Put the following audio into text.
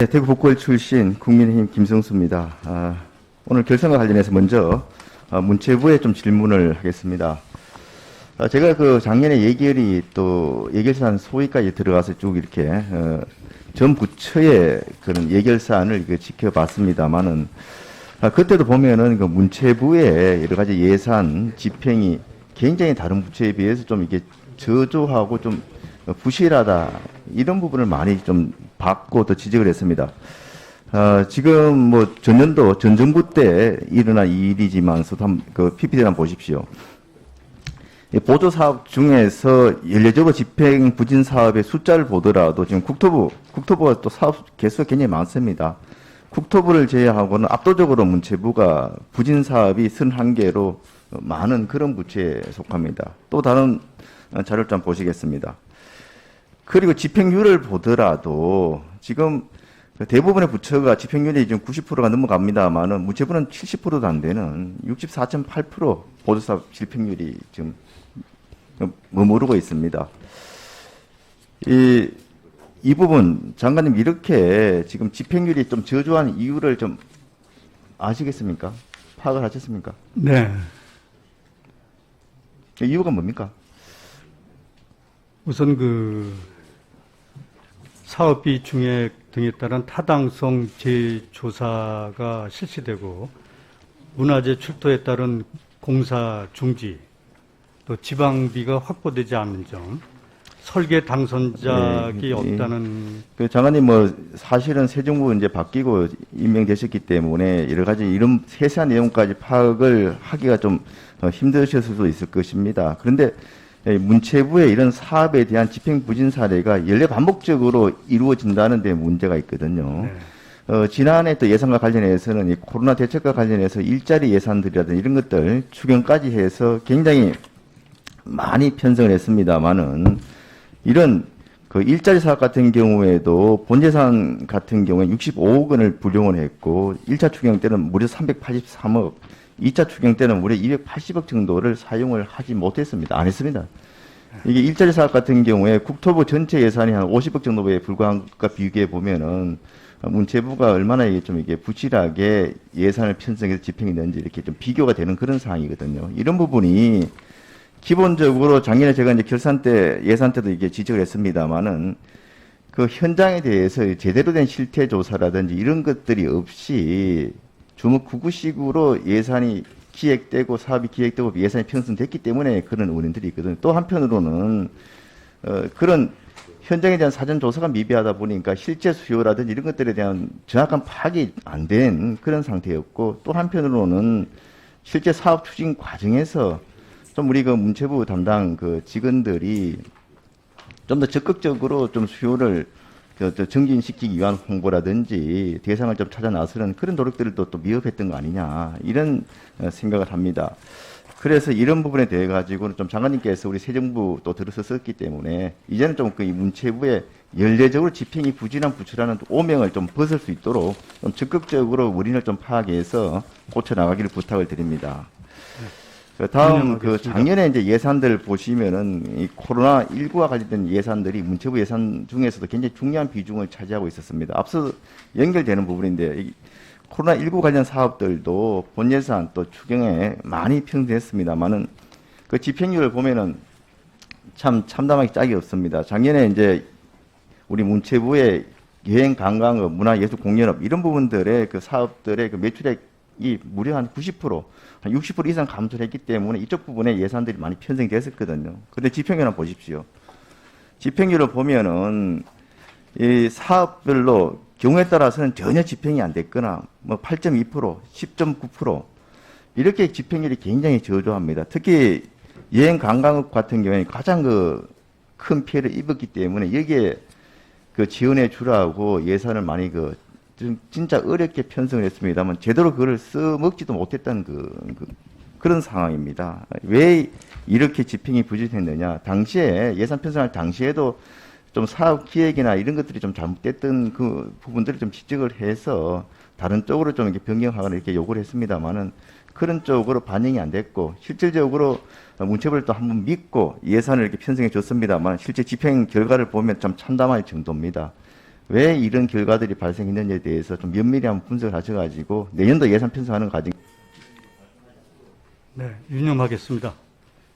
네, 대구 북구을 출신 국민의힘 김성수입니다. 오늘 결선과 관련해서 먼저 문체부에 좀 질문을 하겠습니다. 제가 그 작년에 예결사안 소위까지 들어가서 쭉 이렇게 전 부처의 그런 예결사안을 지켜봤습니다만은 그때도 보면은 그 문체부의 여러 가지 예산 집행이 굉장히 다른 부처에 비해서 좀 이게 저조하고 좀 부실하다 이런 부분을 많이 좀 봤고 또 지적을 했습니다. 지금 뭐 전년도 전 정부 때 일어난 일이지만서도 그 PPT 한번 보십시오. 보조 사업 중에서 연례적으로 집행 부진 사업의 숫자를 보더라도 지금 국토부가 또 사업 개수가 굉장히 많습니다. 국토부를 제외하고는 압도적으로 문체부가 부진 사업이 31개로 많은 그런 부처에 속합니다. 또 다른 자료를 좀 보시겠습니다. 그리고 집행률을 보더라도 지금 대부분의 부처가 집행률이 지금 90%가 넘어갑니다만은 문체부는 70%도 안 되는 64.8% 보조사업 집행률이 지금 머무르고 있습니다. 이 부분 장관님 이렇게 지금 집행률이 좀 저조한 이유를 좀 아시겠습니까? 파악을 하셨습니까? 네. 이유가 뭡니까? 우선 그 사업비 중액 등에 따른 타당성 재조사가 실시되고 문화재 출토에 따른 공사 중지, 또 지방비가 확보되지 않는 점, 설계 당선작이 없다는. 그 장관님 뭐 사실은 새 정부 이제 바뀌고 임명되셨기 때문에 여러 가지 이런 세세한 내용까지 파악을 하기가 좀 힘드셨을 수도 있을 것입니다. 그런데 문체부의 이런 사업에 대한 집행 부진 사례가 연례 반복적으로 이루어진다는 데 문제가 있거든요. 네. 지난해 또 예산과 관련해서는 이 코로나 대책과 관련해서 일자리 예산들이라든지 이런 것들 추경까지 해서 굉장히 많이 편성을 했습니다만은 이런 그 일자리 사업 같은 경우에도 본 예산 같은 경우에 65억 원을 불용을 했고 1차 추경 때는 무려 383억, 2차 추경 때는 무려 280억 정도를 사용을 하지 못했습니다. 안 했습니다. 이게 일자리 사업 같은 경우에 국토부 전체 예산이 한 50억 정도에 불과한 것과 비교해 보면은 문체부가 얼마나 이게 부실하게 예산을 편성해서 집행했는지 이렇게 좀 비교가 되는 그런 상황이거든요. 이런 부분이 기본적으로 작년에 제가 이제 결산 때, 예산 때도 이게 지적을 했습니다만은 그 현장에 대해서 제대로 된 실태 조사라든지 이런 것들이 없이 주먹구구식으로 예산이 기획되고 사업이 기획되고 예산이 편성됐기 때문에 그런 원인들이 있거든요. 또 한편으로는 그런 현장에 대한 사전 조사가 미비하다 보니까 실제 수요라든지 이런 것들에 대한 정확한 파악이 안 된 그런 상태였고 또 한편으로는 실제 사업 추진 과정에서 좀 우리 그 문체부 담당 그 직원들이 좀 더 적극적으로 좀 수요를 증진시키기 위한 홍보라든지 대상을 좀 찾아 나서는 그런 노력들을 또 미흡했던 거 아니냐 이런 생각을 합니다. 그래서 이런 부분에 대해 가지고는 좀 장관님께서 우리 새 정부 또 들어섰기 때문에 이제는 좀 그 문체부의 연례적으로 집행이 부진한 부처라는 오명을 좀 벗을 수 있도록 좀 적극적으로 원인을 좀 파악해서 고쳐 나가기를 부탁을 드립니다. 다음 그 작년에 이제 예산들 보시면은 이 코로나 19와 관련된 예산들이 문체부 예산 중에서도 굉장히 중요한 비중을 차지하고 있었습니다. 앞서 연결되는 부분인데 이 코로나 19 관련 사업들도 본 예산 또 추경에 많이 편성됐습니다만은 그 집행률을 보면은 참 참담하기 짝이 없습니다. 작년에 이제 우리 문체부의 여행 관광업, 문화예술 공연업 이런 부분들의 그 사업들의 그 매출액이 무려 한 90%, 한 60% 이상 감소를 했기 때문에 이쪽 부분에 예산들이 많이 편성이 됐었거든요. 그런데 집행률 한번 보십시오. 집행률을 보면은 이 사업별로 경우에 따라서는 전혀 집행이 안 됐거나 뭐 8.2%, 10.9% 이렇게 집행률이 굉장히 저조합니다. 특히 여행 관광업 같은 경우에 가장 그 큰 피해를 입었기 때문에 여기에 그 지원해 주라고 예산을 많이 진짜 어렵게 편성을 했습니다만 제대로 그걸 써먹지도 못했다는 그런 상황입니다. 왜 이렇게 집행이 부진했느냐. 당시에 예산 편성할 당시에도 좀 사업 기획이나 이런 것들이 좀 잘못됐던 그 부분들을 좀 지적을 해서 다른 쪽으로 좀 이렇게 변경하거나 이렇게 요구를 했습니다만은 그런 쪽으로 반영이 안 됐고 실질적으로 문체부를 또 한번 믿고 예산을 이렇게 편성해 줬습니다만 실제 집행 결과를 보면 좀 참담할 정도입니다. 왜 이런 결과들이 발생했는지에 대해서 좀 면밀히 한번 분석을 하셔가지고 내년도 예산 편성하는 과정. 네, 유념하겠습니다.